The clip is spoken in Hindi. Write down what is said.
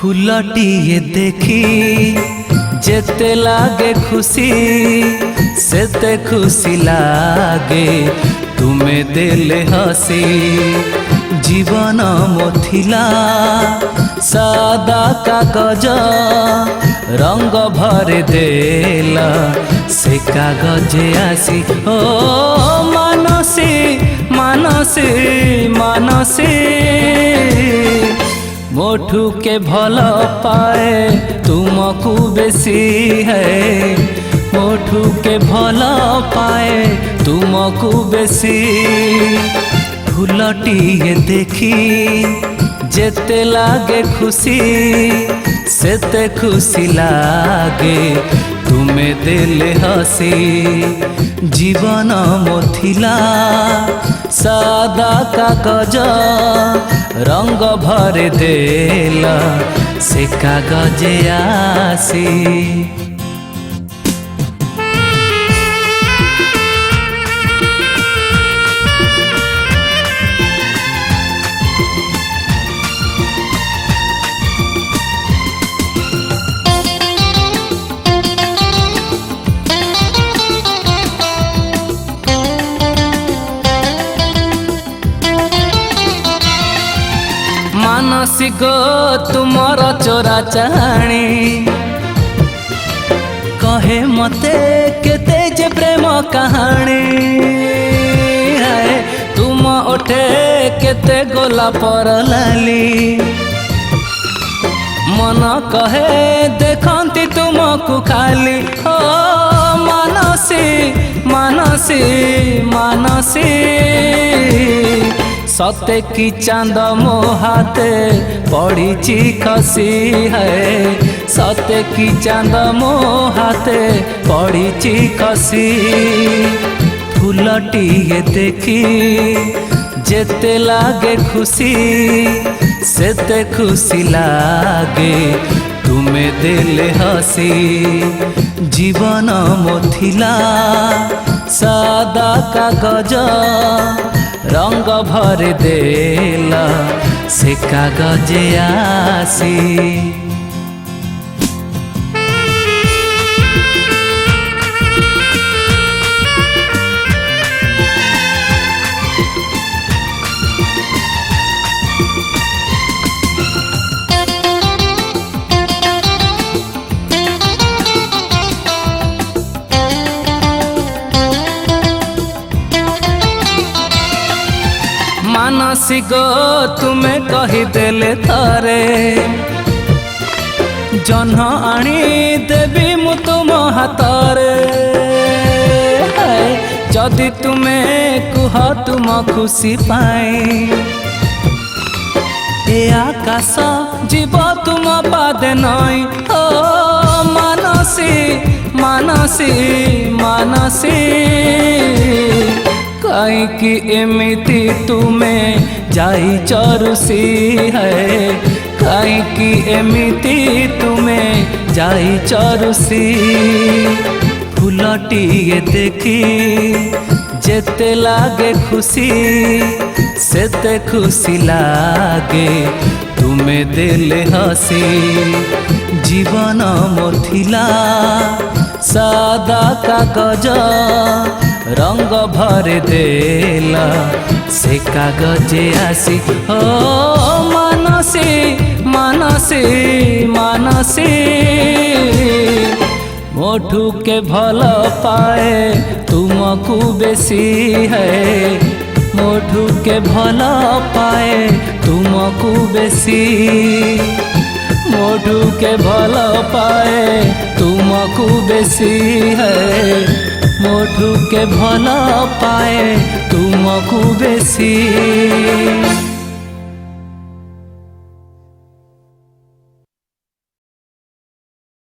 फूलटिए देखी जेते लागे खुशी सेते खुशी लागे तुमे देले हसी। जीवन मोथिला सादा कागज रंग भर देला से कागजे आसी। ओ मानसी मानसी मानसी मोठू के भल पाए तुमको बेसी है। मोठू के भल पाए तुमको बेसी। फूलटिए देखी जेते लागे खुशी सेते खुशी लागे तुमे देले हसी। जीवन मोथिला सादा कागज रंग भर देला से कागजे आसी। मानसी गो तुमर चोरा चाहणी कहे मते केते जे प्रेम कहानी। है तुम ओठे केते गोला पर लाली मन कहे देखती तुमको खाली। ओ मानसी मानसी मानसी सते की चांद मो हाथे पड़ी खसी है। सते की चांद मो हाथे पड़ी खसी। फूलटिए देखी जेते लागे खुशी सेते खुशी लागे तुमे देले हसी। जीवन मोथिला सादा कागज रंग भर देला से कागजे आसी। मानसी गो तुम्हें कही देले थरे जह्न आनी देवी मु तुम हाथरे। जदि तुम्हें कुह तुम खुशी पाई ए आकाश जीव तुम पादे नई। ओ मानसी मानसी मानसी कहीं कि एमिति तुम्हें जाई चरुसी है। कहीं कि एमिति तुम्हें जाई चरुसी। फूलटिए देखी जेते लागे खुशी सेते खुशी लागे तुमे देले हसी। जीवन मोथिला सादा कागज रंग भर देला से कागजे आसी। ओ मानसी मानसी मानसी मोठू के भल पाए तुमको बेसी है। मोठू के भल पाए तुमको बेसी। मोठू के भल पाए तुमको बेसी है। मोठू के भल पाए तुमको बेसी।